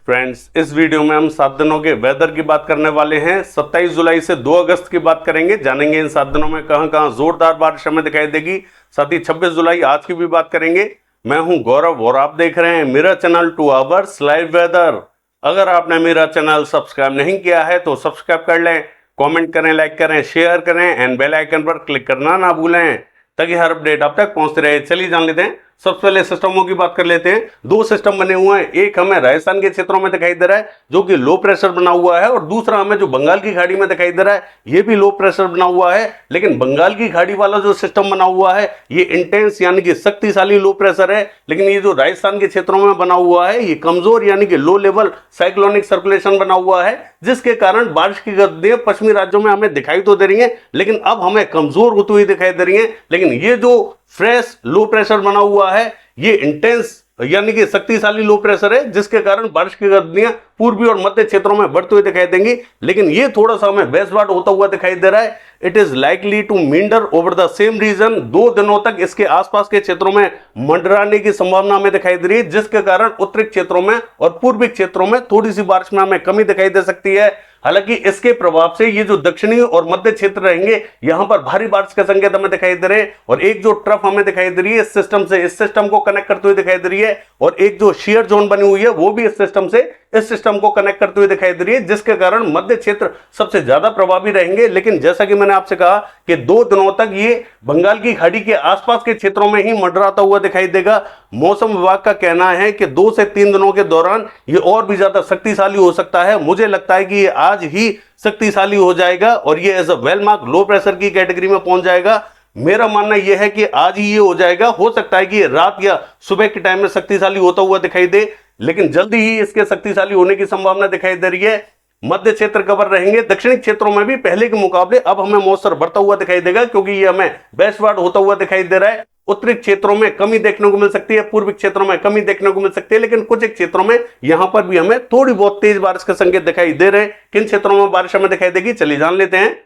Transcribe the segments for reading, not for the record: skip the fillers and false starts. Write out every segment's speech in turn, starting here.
Friends, इस video में हम 7 दिनों के वेदर की बात करने वाले हैं। 27 जुलाई से 2 अगस्त की बात करेंगे। जानेंगे इन 7 दिनों में कहां कहां जोरदार बारिश हमें दिखाई देगी। साथ ही 26 जुलाई आज की भी बात करेंगे। मैं हूं गौरव और आप देख रहे हैं मेरा चैनल 2 आवर्स लाइव वेदर। अगर आपने मेरा चैनल सब्सक्राइब नहीं किया है तो सब्सक्राइब कर लें, कमेंट करें, लाइक करें, शेयर करें एंड बेल आइकन पर क्लिक करना ना भूलें ताकि हर अपडेट आप तक पहुंचते रहे। चलिए जान लेते हैं। सबसे पहले सिस्टमों की बात कर लेते हैं। 2 सिस्टम बने हुए हैं। एक हमें राजस्थान के क्षेत्रों में दिखाई दे रहा है जो कि लो प्रेशर बना हुआ है, और दूसरा हमें जो बंगाल की खाड़ी में दिखाई दे रहा है ये भी लो प्रेशर बना हुआ है। लेकिन बंगाल की खाड़ी वाला जो सिस्टम बना हुआ है ये इंटेंस यानी कि शक्तिशाली लो प्रेशर है, लेकिन ये जो राजस्थान के क्षेत्रों में बना हुआ है ये कमजोर यानी कि लो लेवल साइक्लोनिक सर्कुलेशन बना हुआ है, जिसके कारण बारिश की गतियां पश्चिमी राज्यों में हमें दिखाई तो दे रही है लेकिन अब हमें कमजोर होती हुई दिखाई दे रही है। लेकिन ये जो फ्रेश लो प्रेशर बना हुआ है ये इंटेंस यानी कि शक्तिशाली लो प्रेशर है, जिसके कारण बारिश की गतियां पूर्वी और मध्य क्षेत्रों में बढ़ते हुए दिखाई देंगी। लेकिन ये थोड़ा सा हमें वेस्टवार्ड होता हुआ दिखाई दे रहा है। It is likely to meander over the same region. 2 दिनों तक इसके आसपास के क्षेत्रों में मंडराने की संभावना हमें दिखाई दे रही है, जिसके कारण उत्तरी क्षेत्रों में और पूर्वी क्षेत्रों में थोड़ी सी बारिश में हमें कमी दिखाई दे सकती है। हालांकि इसके प्रभाव से ये जो दक्षिणी और मध्य क्षेत्र रहेंगे यहां पर भारी बारिश के संकेत हमें दिखाई दे रहे हैं। और एक जो ट्रफ हमें दिखाई दे रही है इस सिस्टम से इस सिस्टम को कनेक्ट करते हुए दिखाई दे रही है, और एक जो शियर जोन बनी हुई है वो भी इस सिस्टम से इस सिस्टम को कनेक्ट करते हुए दिखाई दे रही है, जिसके कारण मध्य क्षेत्र सबसे ज्यादा प्रभावी रहेंगे। लेकिन जैसा कि मैंने आपसे कहा कि 2 दिनों तक ये बंगाल की खाड़ी के आसपास के क्षेत्रों में ही मंडराता हुआ दिखाई देगा। मौसम विभाग का कहना है कि 2 से 3 दिनों के दौरान ये और भी ज्यादा शक्तिशाली हो सकता है। मुझे लगता है कि ये आज ही शक्तिशाली हो जाएगा और ये as a well marked low pressure की कैटेगरी में पहुंच जाएगा। मेरा मानना यह है कि आज ही ये हो जाएगा। हो सकता है कि रात या सुबह के टाइम में शक्तिशाली होता हुआ दिखाई दे, लेकिन जल्दी ही इसके शक्तिशाली होने की संभावना दिखाई दे रही है। मध्य क्षेत्र कवर रहेंगे। दक्षिणी क्षेत्रों में भी पहले के मुकाबले अब हमें मॉइस्चर बढ़ता हुआ दिखाई देगा, क्योंकि ये हमें वेस्टवार्ड होता हुआ दिखाई दे रहा है। उत्तरी क्षेत्रों में कमी देखने को मिल सकती है, पूर्वी क्षेत्रों में कमी देखने को मिल सकती है, लेकिन कुछ एक क्षेत्रों में यहां पर भी हमें थोड़ी बहुत तेज बारिश के संकेत दिखाई दे रहे हैं। किन क्षेत्रों में बारिश हमें दिखाई देगी चलिए जान लेते हैं।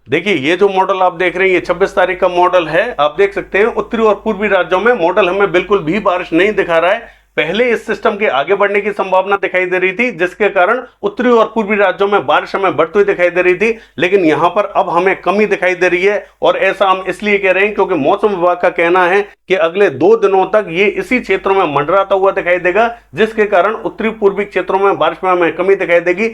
देखिए, ये जो मॉडल आप देख रहे हैं ये 26 तारीख का मॉडल है। आप देख सकते हैं उत्तरी और पूर्वी राज्यों में मॉडल हमें बिल्कुल भी बारिश नहीं दिखा रहा है। पहले इस सिस्टम के आगे बढ़ने की संभावना दिखाई दे रही थी, जिसके कारण उत्तरी और पूर्वी राज्यों में बारिश हमें बढ़ती हुई दिखाई दे रही थी, लेकिन यहां पर अब हमें कमी दिखाई दे रही है। और ऐसा हम इसलिए कह रहे हैं क्योंकि मौसम विभाग का कहना है कि अगले 2 दिनों तक ये इसी क्षेत्रों में मंडराता हुआ दिखाई देगा, जिसके कारण उत्तरी पूर्वी क्षेत्रों में बारिश में हमें कमी दिखाई देगी।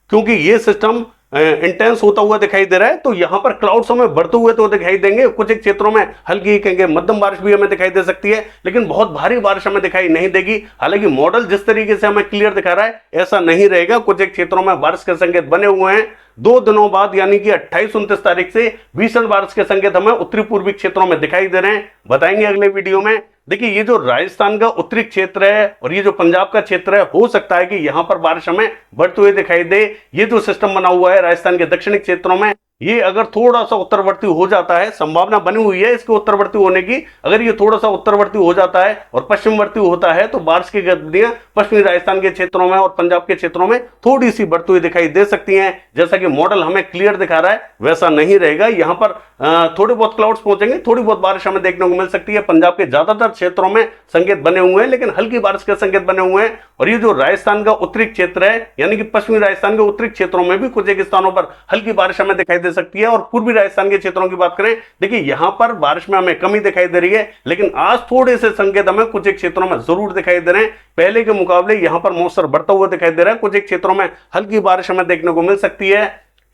क्योंकि ये सिस्टम इंटेंस होता हुआ दिखाई दे रहा है तो यहां पर क्लाउड्स हमें बढ़ते हुए तो दिखाई देंगे। कुछ एक क्षेत्रों में हल्की कहेंगे मध्यम बारिश भी हमें दिखाई दे सकती है, लेकिन बहुत भारी बारिश हमें दिखाई नहीं देगी। हालांकि मॉडल जिस तरीके से हमें क्लियर दिखा रहा है ऐसा नहीं रहेगा। कुछ एक क्षेत्रों में बारिश के संकेत बने हुए हैं। 2 दिनों बाद यानी कि 28-29 तारीख से भीषण बारिश के संकेत हमें उत्तरी पूर्वी क्षेत्रों में दिखाई दे रहे हैं। बताएंगे अगले वीडियो में। देखिए, ये जो राजस्थान का उत्तरी क्षेत्र है और ये जो पंजाब का क्षेत्र है, हो सकता है कि यहां पर बारिश हमें बढ़ते हुए दिखाई दे। ये जो सिस्टम बना हुआ है राजस्थान के दक्षिणी क्षेत्रों में, ये अगर थोड़ा सा उत्तरवर्ती हो जाता है, संभावना बनी हुई है इसके उत्तरवर्ती होने की। अगर ये थोड़ा सा उत्तरवर्ती हो जाता है और पश्चिमवर्ती होता है तो बारिश की गतियां पश्चिमी राजस्थान के क्षेत्रों में और पंजाब के क्षेत्रों में थोड़ी सी बढ़ती हुई दिखाई दे सकती हैं। जैसा कि मॉडल हमें क्लियर दिखा रहा है वैसा नहीं रहेगा। यहां पर थोड़े बहुत क्लाउड्स पहुंचेंगे, थोड़ी बहुत बारिश हमें देखने को मिल सकती है। पंजाब के ज्यादातर क्षेत्रों में संकेत बने हुए हैं, लेकिन हल्की बारिश के संकेत बने हुए हैं। और ये जो राजस्थान का उत्तरी क्षेत्र है यानी कि पश्चिमी राजस्थान के उत्तरी क्षेत्रों में भी कुछ एक स्थानों पर हल्की बारिश हमें दिखाई दे सकती है। और पूर्वी राजस्थान के क्षेत्रों की बात करें, देखिए यहां पर बारिश में हमें कमी दिखाई दे रही है, लेकिन आज थोड़े से संकेत हमें कुछ एक क्षेत्रों में जरूर दिखाई दे रहे हैं। पहले के मुकाबले यहां पर मॉइस्चर बढ़ता हुआ दिखाई दे रहा है। कुछ एक क्षेत्रों में हल्की बारिश हमें देखने को मिल सकती है।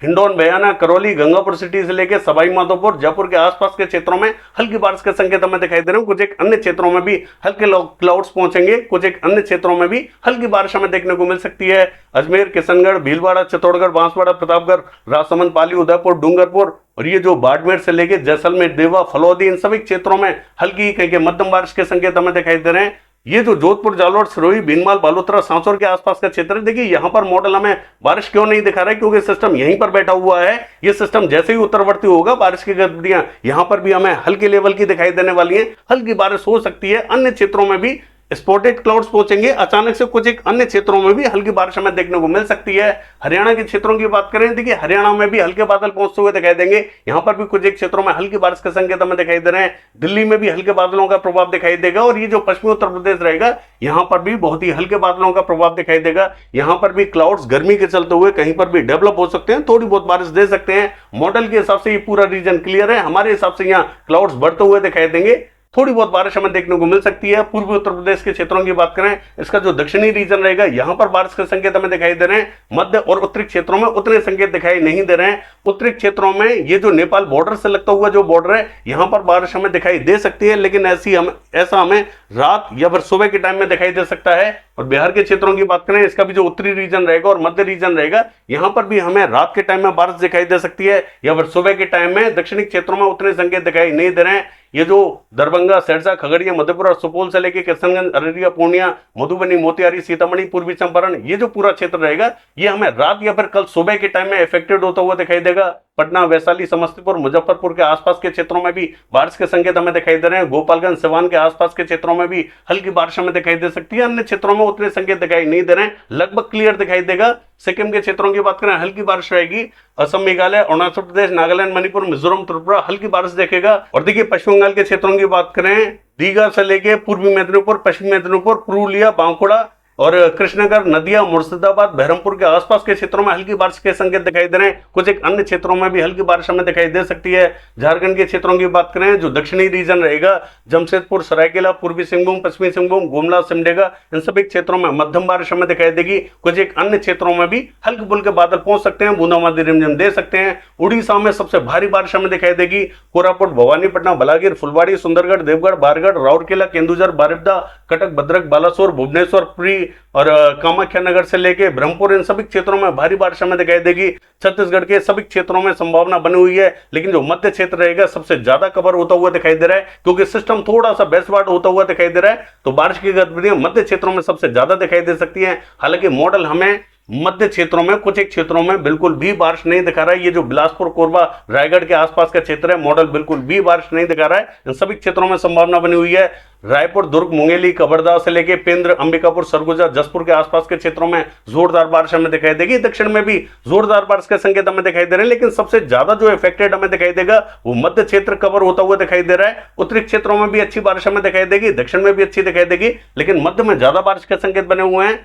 हिंडौन, बयाना, करौली, गंगापुर सिटी से लेकर सवाई माधोपुर, जयपुर के आसपास के क्षेत्रों में हल्की बारिश के संकेत हमें दिखाई दे रहे हैं। कुछ एक अन्य क्षेत्रों में भी हल्के क्लाउड्स पहुंचेंगे। कुछ एक अन्य क्षेत्रों में भी हल्की बारिश हमें देखने को मिल सकती है। अजमेर, किशनगढ़, भीलवाड़ा, चित्तौड़गढ़, बांसवाड़ा, प्रतापगढ़, राजसमंद, पाली, उदयपुर, डूंगरपुर और ये जो बाड़मेर से लेकर जैसलमेर, देवा, फलौदी, इन सभी क्षेत्रों में हल्की कहीं मध्यम बारिश के संकेत हमें दिखाई दे रहे हैं। ये जो जोधपुर, जालोर, सिरोही, भीनमाल, बालोतरा, सांसौर के आसपास का क्षेत्र है, देखिए यहां पर मॉडल हमें बारिश क्यों नहीं दिखा रहा है, क्योंकि सिस्टम यहीं पर बैठा हुआ है। ये सिस्टम जैसे ही उत्तरवर्ती होगा बारिश की गतियां यहां पर भी हमें हल्के लेवल की दिखाई देने वाली है। हल्की बारिश हो सकती है। अन्य क्षेत्रों में भी स्पॉटेड क्लाउड्स पहुंचेंगे। अचानक से कुछ एक अन्य क्षेत्रों में भी हल्की बारिश हमें देखने को मिल सकती है। हरियाणा के क्षेत्रों की बात करें, देखिए हरियाणा में भी हल्के बादल पहुंचते हुए दिखाई देंगे। यहां पर भी कुछ एक क्षेत्रों में हल्की बारिश के संकेत हमें दिखाई दे रहे हैं। दिल्ली में भी हल्के बादलों का प्रभाव दिखाई देगा और ये जो पश्चिमी उत्तर प्रदेश रहेगा, यहां पर भी बहुत ही हल्के बादलों का प्रभाव दिखाई देगा। यहां पर भी क्लाउड्स गर्मी के चलते हुए कहीं पर भी डेवलप हो सकते हैं, थोड़ी बहुत बारिश दे सकते हैं। मॉडल के हिसाब से ये पूरा रीजन क्लियर है। हमारे हिसाब से यहाँ क्लाउड्स बढ़ते हुए दिखाई देंगे, थोड़ी बहुत बारिश हमें देखने को मिल सकती है। पूर्वी उत्तर प्रदेश के क्षेत्रों की बात करें, इसका जो दक्षिणी रीजन रहेगा, यहां पर बारिश के संकेत हमें दिखाई दे रहे हैं। मध्य और उत्तरी क्षेत्रों में उतने संकेत दिखाई नहीं दे रहे हैं। उत्तरी क्षेत्रों में ये जो नेपाल बॉर्डर से लगता हुआ जो बॉर्डर है, यहां पर बारिश हमें दिखाई दे सकती है, लेकिन ऐसा हमें रात या फिर सुबह के टाइम में दिखाई दे सकता है। और बिहार के क्षेत्रों की बात करें, इसका भी जो उत्तरी रीजन रहेगा और मध्य रीजन रहेगा, यहां पर भी हमें रात के टाइम में बारिश दिखाई दे सकती है या फिर सुबह के टाइम में। दक्षिणी क्षेत्रों में उतने संकेत दिखाई नहीं दे रहे हैं। ये जो दरभंगा, सहरसा, खगड़िया, मधेपुरा और सुपौल से लेकर किशनगंज, अररिया, पूर्णिया, मधुबनी, मोतिहारी, सीतामढ़ी, पूर्वी चंपारण, ये जो पूरा क्षेत्र रहेगा, ये हमें रात या फिर कल सुबह के टाइम में इफेक्टेड होता हुआ दिखाई देगा। पटना, वैशाली, समस्तीपुर, मुजफ्फरपुर के आसपास के क्षेत्रों में भी बारिश के संकेत हमें दिखाई दे रहे हैं। गोपालगंज, सिवान के आसपास के क्षेत्रों में भी हल्की बारिश हमें दिखाई दे सकती है। अन्य क्षेत्रों में उतने संकेत दिखाई नहीं दे रहे हैं, लगभग क्लियर दिखाई देगा। सिक्किम के क्षेत्रों की बात करें, हल्की बारिश रहेगी। असम, मेघालय, अरुणाचल प्रदेश, नागालैंड, मणिपुर, मिजोरम, त्रिपुरा हल्की बारिश देखेगा। और देखिए पश्चिम बंगाल के क्षेत्रों की बात करें, दीघा से लेके पूर्वी मेदिनीपुर, पश्चिमी मेदिनीपुर, पुरुलिया, बांकुड़ा और कृष्णनगर, नदिया, मुर्शिदाबाद, बहरमपुर के आसपास के क्षेत्रों में हल्की बारिश के संकेत दिखाई दे रहे हैं। कुछ एक अन्य क्षेत्रों में भी हल्की बारिश हमें दिखाई दे सकती है। झारखंड के क्षेत्रों की बात करें, जो दक्षिणी रीजन रहेगा, जमशेदपुर, सरायकेला, पूर्वी सिंहभूम, पश्चिमी सिंहभूम, गुमला, सिमडेगा, इन सभी क्षेत्रों में मध्यम बारिश हमें दिखाई देगी। कुछ एक अन्य क्षेत्रों में भी हल्के फुल्के बादल पहुंच सकते हैं, बूंदाबांदी रिमझिम दे सकते हैं। उड़ीसा में सबसे भारी बारिश हमें दिखाई देगी। कोरापुट, भवानीपटना, बलागीर, फुलवाड़ी, सुंदरगढ़, देवगढ़, बारगढ़, राउरकेला, केंदुझर, बारिपदा, कटक, भद्रक, बालासोर, भुवनेश्वर, पुरी और कामाख्या नगर से लेके ब्रह्मपुर, इन सभी क्षेत्रों में भारी बारिश हमें दिखाई देगी। छत्तीसगढ़ के सभी क्षेत्रों में संभावना बनी हुई है, लेकिन जो मध्य क्षेत्र रहेगा सबसे ज्यादा कवर होता हुआ दिखाई दे रहा है, क्योंकि सिस्टम थोड़ा सा बैकवर्ड होता हुआ दिखाई दे रहा है। तो बारिश की गतिविधियां मध्य क्षेत्रों में सबसे ज्यादा दिखाई दे सकती है। हालांकि मॉडल हमें मध्य क्षेत्रों में, कुछ एक क्षेत्रों में बिल्कुल भी बारिश नहीं दिखा रहा है। ये जो बिलासपुर, कोरबा, रायगढ़ के आसपास का क्षेत्र है, मॉडल बिल्कुल भी बारिश नहीं दिखा रहा है। इन सभी क्षेत्रों में संभावना बनी हुई है। रायपुर, दुर्ग, मुंगेली, कवर्धा से लेके पेंद्र, अंबिकापुर, सरगुजा, जसपुर के आसपास के क्षेत्रों में जोरदार बारिश हमें दिखाई देगी। दक्षिण में भी जोरदार बारिश के संकेत हमें दिखाई दे रहे हैं, लेकिन सबसे ज्यादा जो इफेक्टेड हमें दिखाई देगा वो मध्य क्षेत्र कवर होता हुआ दिखाई दे रहा है। उत्तरी क्षेत्रों में भी अच्छी बारिश हमें दिखाई देगी, दक्षिण में भी अच्छी दिखाई देगी, लेकिन मध्य में ज्यादा बारिश के संकेत बने हुए हैं।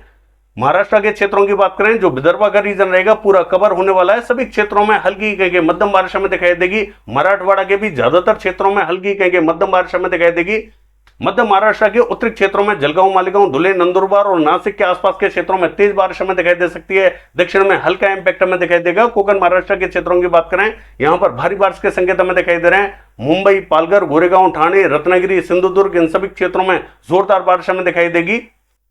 महाराष्ट्र के क्षेत्रों की बात करें, जो विदर्भ का रीजन रहेगा पूरा कवर होने वाला है। सभी क्षेत्रों में हल्की कहीं मध्यम बारिश हमें दिखाई देगी। मराठवाड़ा के भी ज्यादातर क्षेत्रों में हल्की कहीं मध्यम बारिश हमें दिखाई देगी। मध्य महाराष्ट्र के उत्तरी क्षेत्रों में जलगांव, मालेगांव, धुले, नंदुरबार और नासिक के आसपास के क्षेत्रों में तेज बारिश हमें दिखाई दे सकती है। दक्षिण में हल्का इंपैक्ट हमें दिखाई देगा। कोकण महाराष्ट्र के क्षेत्रों की बात करें, यहां पर भारी बारिश के संकेत हमें दिखाई दे रहे हैं। मुंबई, पालघर, गोरेगांव, ठाणे, रत्नागिरी, सिंधुदुर्ग, इन सभी क्षेत्रों में जोरदार बारिश हमें दिखाई देगी।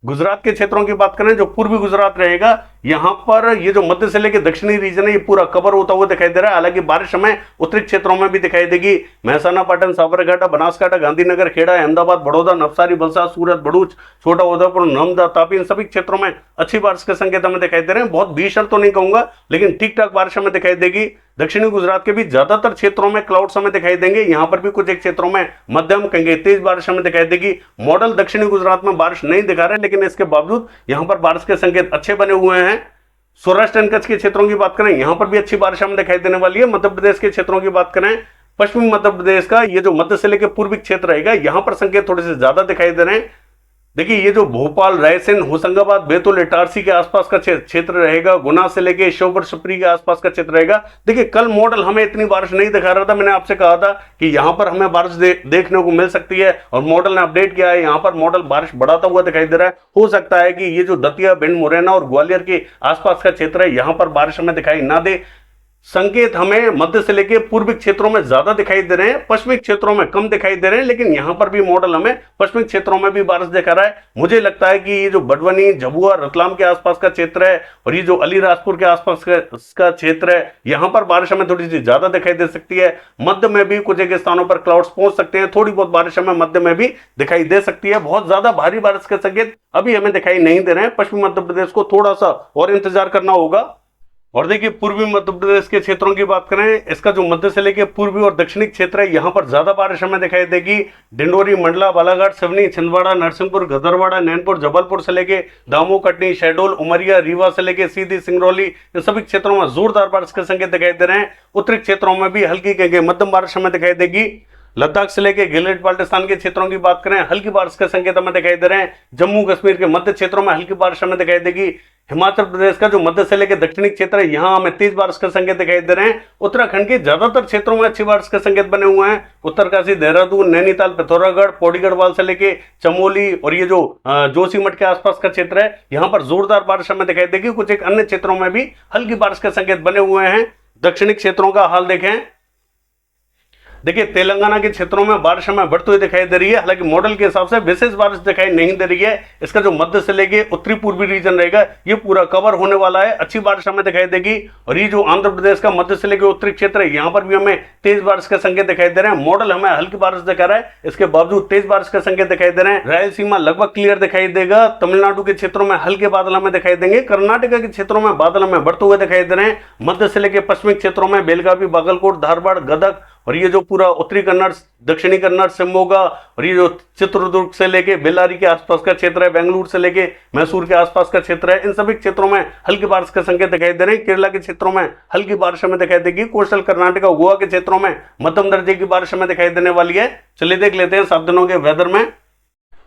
गुजरात के क्षेत्रों की बात करें, जो पूर्वी गुजरात रहेगा, यहां पर ये जो मध्य से लेकर दक्षिणी रीजन है, ये पूरा कवर होता हुआ दिखाई दे रहा है। हालांकि बारिश हमें उत्तरी क्षेत्रों में भी दिखाई देगी। महसाना, पाटन, साबरकांठा, बनासकांठा, गांधीनगर, खेड़ा, अहमदाबाद, बड़ौदा, नवसारी, वलसाड, सूरत, भरूच, छोटा उदेपुर, नर्मदा, तापी, इन सभी क्षेत्रों में अच्छी बारिश के संकेत हमें दिखाई दे रहे हैं। बहुत भीषण तो नहीं कहूंगा, लेकिन ठीक ठाक बारिश हमें दिखाई देगी। दक्षिणी गुजरात के भी ज्यादातर क्षेत्रों में क्लाउड्स हमें दिखाई देंगे। यहां पर भी कुछ एक क्षेत्रों में मध्यम कहेंगे तेज बारिश हमें दिखाई देगी। मॉडल दक्षिणी गुजरात में बारिश नहीं दिखा रहे, लेकिन इसके बावजूद यहां पर बारिश के संकेत अच्छे बने हुए हैं। सौराष्ट्र एंड कच्छ के क्षेत्रों की बात करें, यहां पर भी अच्छी बारिश हमें दिखाई देने वाली है। मध्य प्रदेश के क्षेत्रों की बात करें, पश्चिमी मध्य प्रदेश का ये जो मध्य से लेकर पूर्वी क्षेत्र रहेगा, यहां पर संकेत थोड़े से ज्यादा दिखाई दे रहे हैं। देखिए ये जो भोपाल, रायसेन, होशंगाबाद, बैतूल, इटारसी के आसपास का क्षेत्र रहेगा, गुना से लेके श्योपुर, सुपरी के आसपास का क्षेत्र रहेगा। देखिए कल मॉडल हमें इतनी बारिश नहीं दिखा रहा था। मैंने आपसे कहा था कि यहां पर हमें बारिश देखने को मिल सकती है, और मॉडल ने अपडेट किया है, यहां पर मॉडल बारिश बढ़ाता हुआ दिखाई दे रहा है। हो सकता है कि ये जो दतिया, भिंड, मुरैना और ग्वालियर के आसपास का क्षेत्र है, यहां पर बारिश हमें दिखाई ना दे। संकेत हमें मध्य से लेकर पूर्वी क्षेत्रों में ज्यादा दिखाई दे रहे हैं, पश्चिमी क्षेत्रों में कम दिखाई दे रहे हैं, लेकिन यहां पर भी मॉडल हमें पश्चिमी क्षेत्रों में भी बारिश दिखा रहा है। मुझे लगता है कि ये जो बडवनी, झबुआ, रतलाम के आसपास का क्षेत्र है और ये जो अलीराजपुर के आसपास का क्षेत्र है, यहां पर बारिश हमें थोड़ी सी ज्यादा दिखाई दे सकती है। मध्य में भी कुछ एक स्थानों पर क्लाउड्स पहुंच सकते हैं। थोड़ी बहुत बारिश हमें मध्य में भी दिखाई दे सकती है। बहुत ज्यादा भारी बारिश के संकेत अभी हमें दिखाई नहीं दे रहे हैं। पश्चिमी मध्य प्रदेश को थोड़ा सा और इंतजार करना होगा। और देखिए पूर्वी मध्य प्रदेश के क्षेत्रों की बात करें, इसका जो मध्य से लेके पूर्वी और दक्षिणी क्षेत्र है, यहाँ पर ज्यादा बारिश हमें दिखाई देगी। डिंडोरी, मंडला, बालाघाट, सिवनी, छिंदवाड़ा, नरसिंहपुर, गदरवाड़ा, नैनपुर, जबलपुर से लेके दामोह, कटनी, शहडोल, उमरिया, रीवा से लेके सीधी, सिंगरौली, इन सभी क्षेत्रों में जोरदार बारिश के संकेत दिखाई दे रहे हैं। उत्तरी क्षेत्रों में भी हल्की कहीं मध्यम बारिश हमें दिखाई देगी। लद्दाख से लेके गिलगित बाल्टिस्तान के क्षेत्रों की बात करें, हल्की बारिश के संकेत हमें दिखाई दे रहे हैं। जम्मू कश्मीर के मध्य क्षेत्रों में हल्की बारिश हमें दिखाई देगी। हिमाचल प्रदेश का जो मध्य से लेकर दक्षिणी क्षेत्र है, यहां हमें तेज बारिश के संकेत दिखाई दे रहे हैं। उत्तराखंड के ज्यादातर क्षेत्रों में अच्छी बारिश के संकेत बने हुए हैं। उत्तरकाशी, देहरादून, नैनीताल, पिथौरागढ़, पौड़ी गढ़वाल से लेके चमोली और ये जो जोशीमठ के आसपास का क्षेत्र है, यहां पर जोरदार बारिश हमें दिखाई देगी। कुछ एक अन्य क्षेत्रों में भी हल्की बारिश के संकेत बने हुए हैं। दक्षिणी क्षेत्रों का हाल देखें, देखिए तेलंगाना के क्षेत्रों में बारिश हमें बढ़ती हुई दिखाई दे रही है। हालांकि मॉडल के हिसाब से विशेष बारिश दिखाई नहीं दे रही है। इसका जो मध्य से लेके उत्तरी पूर्वी रीजन रहेगा, ये पूरा कवर होने वाला है, अच्छी बारिश हमें दिखाई देगी। और ये जो आंध्र प्रदेश का मध्य से लेके उत्तरी क्षेत्र है, यहाँ पर भी हमें तेज बारिश के संकेत दिखाई दे रहे हैं। मॉडल हमें हल्की बारिश दिखा रहा है, इसके बावजूद तेज बारिश के संकेत दिखाई दे रहे हैं। रायलसीमा लगभग क्लियर दिखाई देगा। तमिलनाडु के क्षेत्रों में हल्के बादल हमें दिखाई देंगे। कर्नाटक के क्षेत्रों में बादल हमें बढ़ते हुए दिखाई दे रहे हैं। मध्य से लेकर पश्चिमी क्षेत्रों में बेलगावी, बागलकोट, धारवाड़, गदग और ये जो पूरा उत्तरी कन्नड़, दक्षिणी कन्नड़, शिवमोगा और ये जो चित्रदुर्ग से लेके बेल्लारी के आसपास का क्षेत्र है, बेंगलुरु से लेके मैसूर के आसपास का क्षेत्र है, इन सभी क्षेत्रों में हल्की बारिश के संकेत दिखाई दे रहे हैं। केरला के क्षेत्रों में हल्की बारिश हमें दिखाई देगी। कोस्टल कर्नाटक, गोवा के क्षेत्रों में मध्यम दर्जे की बारिश हमें दिखाई देने वाली है। चलिए देख लेते हैं 7 दिनों के वेदर में।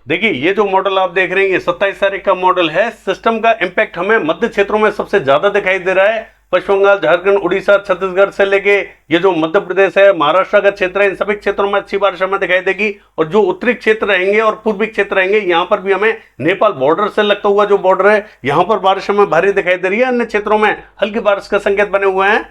देखिए ये जो मॉडल आप देख रहे हैं, ये 27 तारीख का मॉडल है। सिस्टम का इंपैक्ट हमें मध्य क्षेत्रों में सबसे ज्यादा दिखाई दे रहा है। पश्चिम बंगाल, झारखंड, उड़ीसा, छत्तीसगढ़ से लेके ये जो मध्य प्रदेश है, महाराष्ट्र का क्षेत्र है, इन सभी क्षेत्रों में अच्छी बारिश हमें दिखाई देगी। और जो उत्तरी क्षेत्र रहेंगे और पूर्वी क्षेत्र रहेंगे, यहाँ पर भी हमें नेपाल बॉर्डर से लगता हुआ जो बॉर्डर है, यहाँ पर बारिश हमें भारी दिखाई दे रही है। अन्य क्षेत्रों में हल्की बारिश के संकेत बने हुए हैं।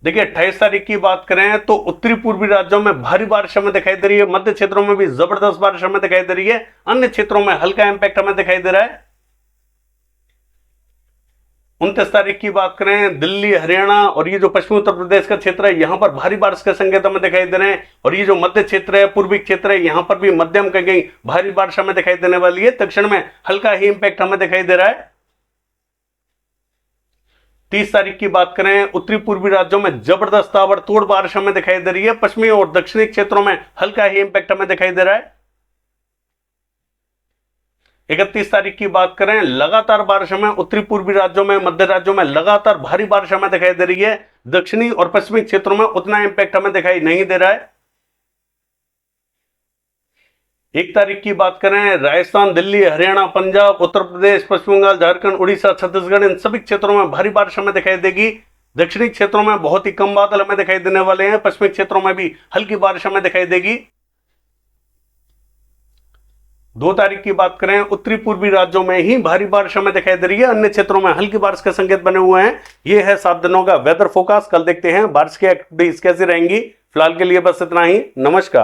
देखिए 28 तारीख की बात करें तो उत्तरी पूर्वी राज्यों में भारी बारिश हमें दिखाई दे रही है। मध्य क्षेत्रों में भी जबरदस्त बारिश हमें दिखाई दे रही है। अन्य क्षेत्रों में हल्का इंपैक्ट हमें दिखाई दे रहा है। 29 तारीख की बात करें, दिल्ली, हरियाणा और ये जो पश्चिमी उत्तर प्रदेश का क्षेत्र है, यहां पर भारी बारिश के संकेत हमें दिखाई दे रहे हैं। और ये जो मध्य क्षेत्र है, पूर्वी क्षेत्र है, यहां पर भी मध्यम कहीं भारी बारिश हमें दिखाई देने वाली है। दक्षिण में हल्का ही इंपैक्ट हमें दिखाई दे रहा है। 30 तारीख की बात करें, उत्तरी पूर्वी राज्यों में जबरदस्त ताबड़तोड़ बारिश हमें दिखाई दे रही है। पश्चिमी और दक्षिणी क्षेत्रों में हल्का ही इंपैक्ट हमें दिखाई दे रहा है। 31 तारीख की बात करें, लगातार बारिश हमें उत्तरी पूर्वी राज्यों में, मध्य राज्यों में लगातार भारी बारिश हमें दिखाई दे रही है। दक्षिणी और पश्चिमी क्षेत्रों में उतना इंपैक्ट हमें दिखाई नहीं दे रहा है। 1 तारीख की बात करें, राजस्थान, दिल्ली, हरियाणा, पंजाब, उत्तर प्रदेश, पश्चिम बंगाल, झारखंड, उड़ीसा, छत्तीसगढ़, इन सभी क्षेत्रों में भारी बारिश हमें दिखाई देगी। दक्षिणी क्षेत्रों में बहुत ही कम बादल हमें दिखाई देने वाले हैं। पश्चिमी क्षेत्रों में भी हल्की बारिश हमें दिखाई देगी। 2 तारीख की बात करें, उत्तरी पूर्वी राज्यों में ही भारी बारिश हमें दिखाई दे रही है। अन्य क्षेत्रों में हल्की बारिश के संकेत बने हुए हैं। यह है 7 दिनों का वेदर फोरकास्ट। कल देखते हैं बारिश की एक्टिविटीज कैसी रहेंगी। फिलहाल के लिए बस इतना ही। नमस्कार।